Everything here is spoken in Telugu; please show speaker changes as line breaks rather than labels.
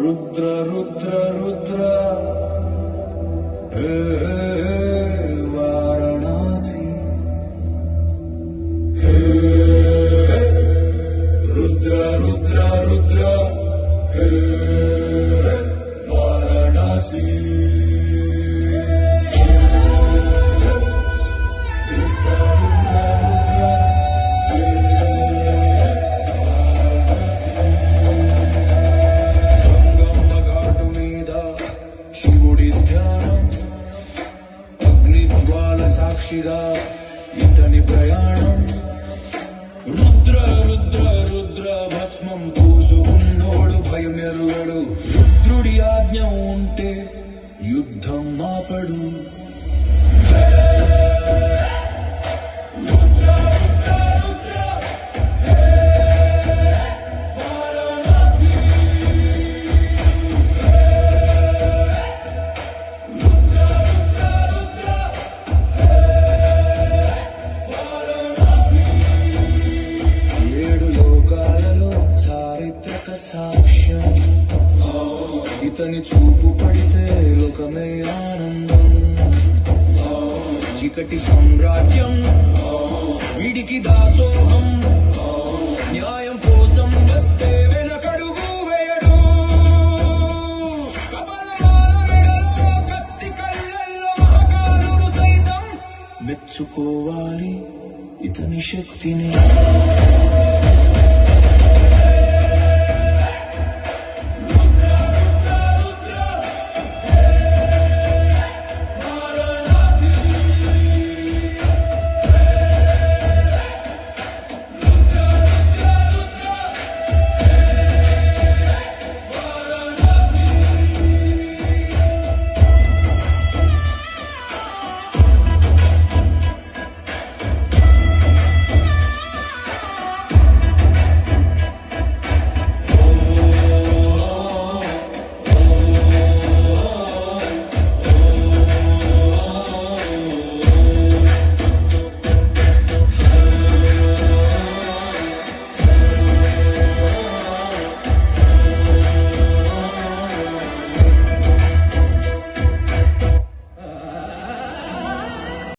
రుద్ర రుద్ర రుద్ర వారణాసి రుద్ర రుద్ర రుద్ర వారణాసి సాక్షిగా ఇతని ప్రయాణం రుద్ర రుద్ర రుద్ర భస్మం పూసుకున్నోడు భయం ఎరుగడు రుద్రుడి ఆజ్ఞ ఉంటే యుద్ధం ఆపడు సాక్ష్యం ఇతని చూపు పడితే లోకమే ఆనందం చీకటి సామ్రాజ్యం వీడికి దాసోహం న్యాయం కోసం వస్తే వెనకడుగు వేయడు కత్తి కళ్ళల్లో మహాకాలుడు సైతం మెచ్చుకోవాలి ఇతని శక్తిని